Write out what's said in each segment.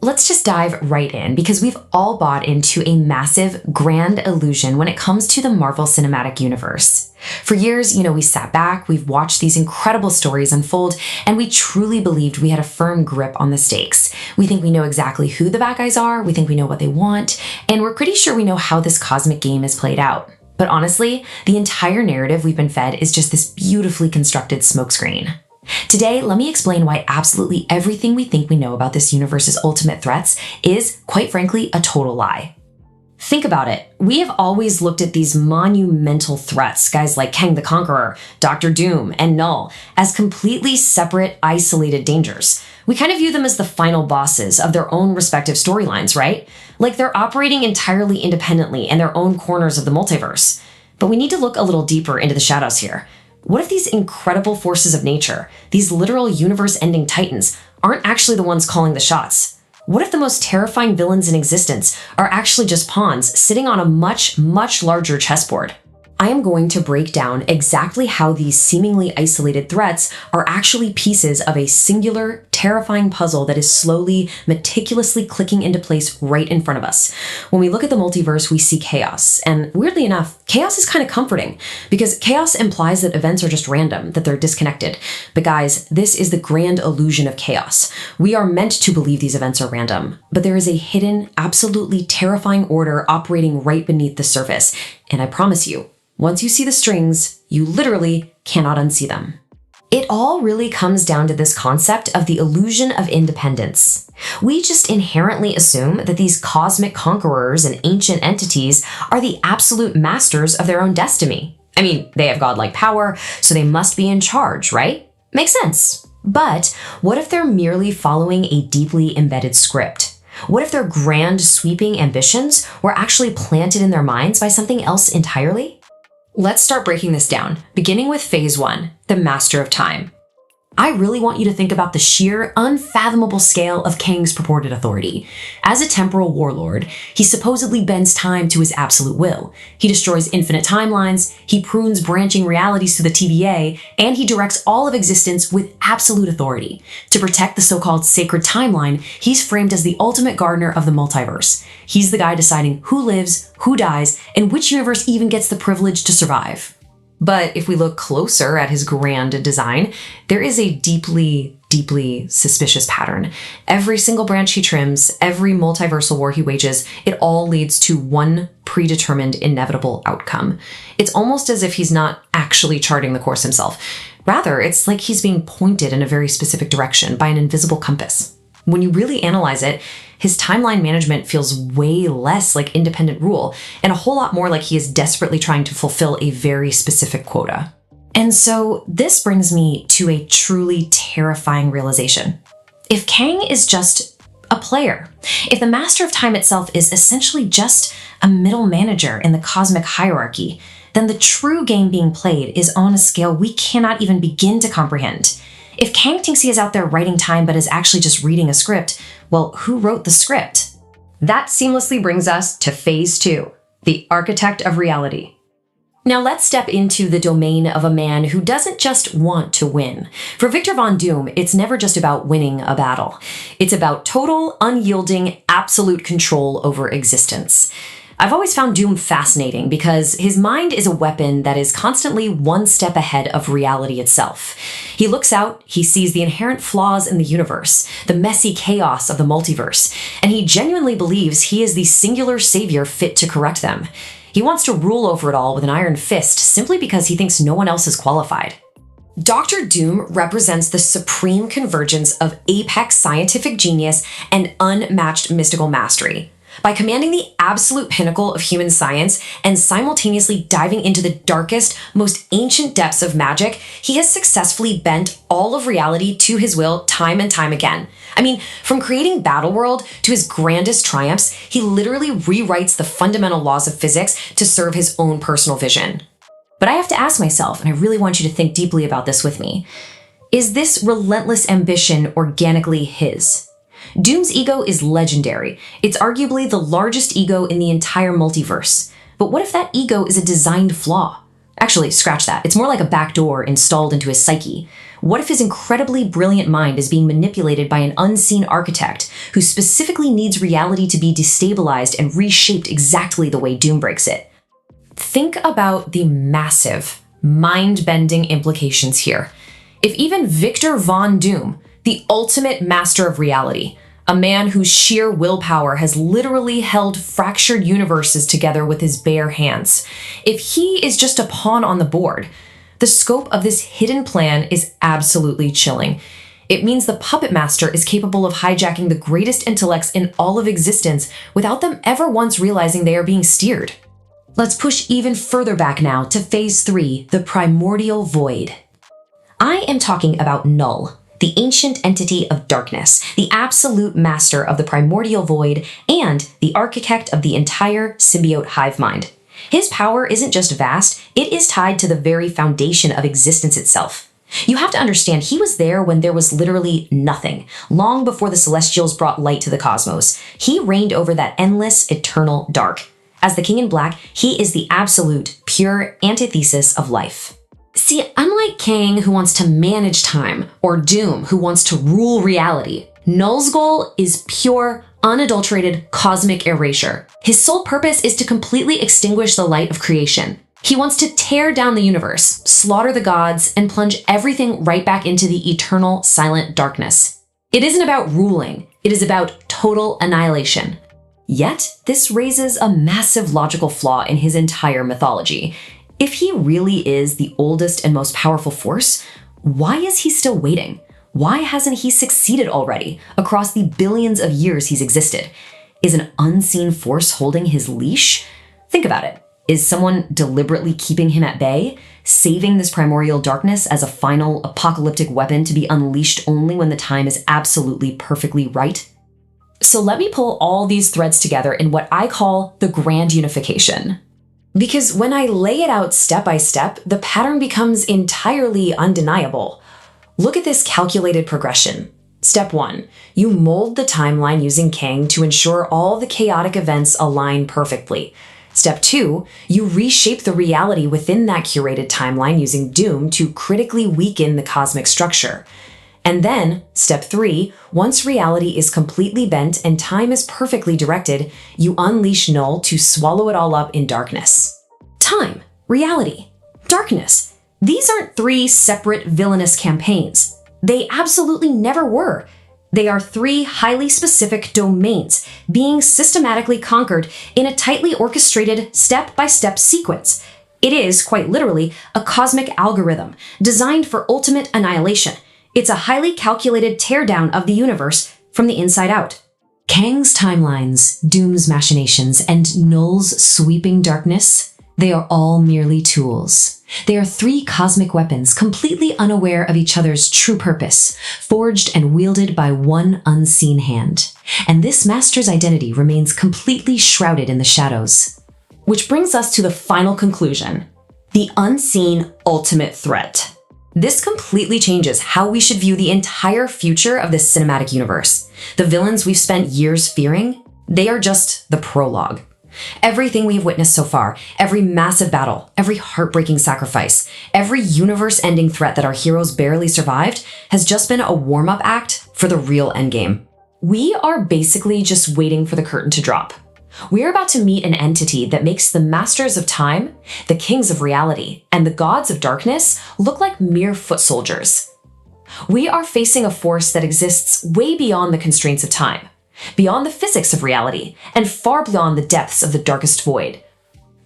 let's just dive right in because we've all bought into a massive grand illusion when it comes to the Marvel Cinematic Universe. For years, we sat back, we've watched these incredible stories unfold, and we truly believed we had a firm grip on the stakes. We think we know exactly who the bad guys are, we think we know what they want, and we're pretty sure we know how this cosmic game is played out. But honestly, the entire narrative we've been fed is just this beautifully constructed smokescreen. Today, let me explain why absolutely everything we think we know about this universe's ultimate threats is, quite frankly, a total lie. Think about it. We have always looked at these monumental threats, guys like Kang the Conqueror, Doctor Doom, and Knull, as completely separate, isolated dangers. We kind of view them as the final bosses of their own respective storylines, right? Like they're operating entirely independently in their own corners of the multiverse. But we need to look a little deeper into the shadows here. What if these incredible forces of nature, these literal universe-ending titans, aren't actually the ones calling the shots? What if the most terrifying villains in existence are actually just pawns sitting on a much, much larger chessboard? I am going to break down exactly how these seemingly isolated threats are actually pieces of a singular, terrifying puzzle that is slowly, meticulously clicking into place right in front of us. When we look at the multiverse, we see chaos. And weirdly enough, chaos is kind of comforting because chaos implies that events are just random, that they're disconnected. But guys, this is the grand illusion of chaos. We are meant to believe these events are random, but there is a hidden, absolutely terrifying order operating right beneath the surface. And I promise you, once you see the strings, you literally cannot unsee them. It all really comes down to this concept of the illusion of independence. We just inherently assume that these cosmic conquerors and ancient entities are the absolute masters of their own destiny. I mean, they have godlike power, so they must be in charge, right? Makes sense. But what if they're merely following a deeply embedded script? What if their grand, sweeping ambitions were actually planted in their minds by something else entirely? Let's start breaking this down, beginning with phase 1, the Master of Time. I really want you to think about the sheer, unfathomable scale of Kang's purported authority. As a temporal warlord, he supposedly bends time to his absolute will. He destroys infinite timelines, he prunes branching realities to the TVA, and he directs all of existence with absolute authority. To protect the so-called sacred timeline, he's framed as the ultimate gardener of the multiverse. He's the guy deciding who lives, who dies, and which universe even gets the privilege to survive. But if we look closer at his grand design, there is a deeply, deeply suspicious pattern. Every single branch he trims, every multiversal war he wages, it all leads to one predetermined inevitable outcome. It's almost as if he's not actually charting the course himself. Rather, it's like he's being pointed in a very specific direction by an invisible compass. When you really analyze it, his timeline management feels way less like independent rule and a whole lot more like he is desperately trying to fulfill a very specific quota. And so this brings me to a truly terrifying realization. If Kang is just a player, if the Master of Time itself is essentially just a middle manager in the cosmic hierarchy, then the true game being played is on a scale we cannot even begin to comprehend. If Kang thinks he is out there writing time but is actually just reading a script, well, who wrote the script? That seamlessly brings us to phase 2, the architect of reality. Now let's step into the domain of a man who doesn't just want to win. For Victor Von Doom, it's never just about winning a battle. It's about total, unyielding, absolute control over existence. I've always found Doom fascinating because his mind is a weapon that is constantly one step ahead of reality itself. He looks out, he sees the inherent flaws in the universe, the messy chaos of the multiverse, and he genuinely believes he is the singular savior fit to correct them. He wants to rule over it all with an iron fist simply because he thinks no one else is qualified. Dr. Doom represents the supreme convergence of apex scientific genius and unmatched mystical mastery. By commanding the absolute pinnacle of human science and simultaneously diving into the darkest, most ancient depths of magic, he has successfully bent all of reality to his will time and time again. I mean, from creating Battleworld to his grandest triumphs, he literally rewrites the fundamental laws of physics to serve his own personal vision. But I have to ask myself, and I really want you to think deeply about this with me, is this relentless ambition organically his? Doom's ego is legendary. It's arguably the largest ego in the entire multiverse. But what if that ego is a designed flaw? Actually, scratch that. It's more like a backdoor installed into his psyche. What if his incredibly brilliant mind is being manipulated by an unseen architect who specifically needs reality to be destabilized and reshaped exactly the way Doom breaks it? Think about the massive, mind-bending implications here. If even Victor Von Doom, the ultimate master of reality, a man whose sheer willpower has literally held fractured universes together with his bare hands, if he is just a pawn on the board, the scope of this hidden plan is absolutely chilling. It means the puppet master is capable of hijacking the greatest intellects in all of existence without them ever once realizing they are being steered. Let's push even further back now to Phase 3, the Primordial Void. I am talking about Knull, the ancient entity of darkness, the absolute master of the Primordial Void, and the architect of the entire symbiote hive mind. His power isn't just vast, it is tied to the very foundation of existence itself. You have to understand, he was there when there was literally nothing, long before the Celestials brought light to the cosmos. He reigned over that endless, eternal dark. As the King in Black, he is the absolute, pure antithesis of life. See, unlike Kang, who wants to manage time, or Doom, who wants to rule reality, Knull's goal is pure, unadulterated cosmic erasure. His sole purpose is to completely extinguish the light of creation. He wants to tear down the universe, slaughter the gods, and plunge everything right back into the eternal, silent darkness. It isn't about ruling, it is about total annihilation. Yet, this raises a massive logical flaw in his entire mythology. If he really is the oldest and most powerful force, why is he still waiting? Why hasn't he succeeded already across the billions of years he's existed? Is an unseen force holding his leash? Think about it. Is someone deliberately keeping him at bay, saving this primordial darkness as a final apocalyptic weapon to be unleashed only when the time is absolutely perfectly right? So let me pull all these threads together in what I call the grand unification. Because when I lay it out step by step, the pattern becomes entirely undeniable. Look at this calculated progression. Step 1, you mold the timeline using Kang to ensure all the chaotic events align perfectly. Step 2, you reshape the reality within that curated timeline using Doom to critically weaken the cosmic structure. And then, step 3, once reality is completely bent and time is perfectly directed, you unleash Knull to swallow it all up in darkness. Time, reality, darkness. These aren't 3 separate villainous campaigns. They absolutely never were. They are 3 highly specific domains being systematically conquered in a tightly orchestrated step-by-step sequence. It is, quite literally, a cosmic algorithm designed for ultimate annihilation. It's a highly calculated teardown of the universe from the inside out. Kang's timelines, Doom's machinations, and Knull's sweeping darkness, they are all merely tools. They are 3 cosmic weapons completely unaware of each other's true purpose, forged and wielded by one unseen hand. And this master's identity remains completely shrouded in the shadows. Which brings us to the final conclusion, the unseen ultimate threat. This completely changes how we should view the entire future of this cinematic universe. The villains we've spent years fearing, they are just the prologue. Everything we have witnessed so far, every massive battle, every heartbreaking sacrifice, every universe-ending threat that our heroes barely survived has just been a warm-up act for the real endgame. We are basically just waiting for the curtain to drop. We're about to meet an entity that makes the masters of time, the kings of reality, and the gods of darkness look like mere foot soldiers. We are facing a force that exists way beyond the constraints of time, beyond the physics of reality, and far beyond the depths of the darkest void.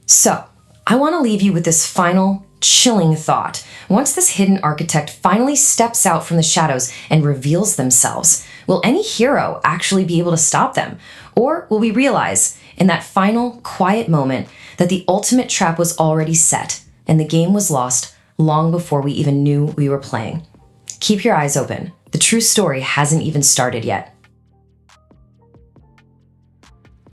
So, I want to leave you with this final, chilling thought. Once this hidden architect finally steps out from the shadows and reveals themselves, will any hero actually be able to stop them? Or will we realize, in that final, quiet moment, that the ultimate trap was already set, and the game was lost long before we even knew we were playing? Keep your eyes open. The true story hasn't even started yet.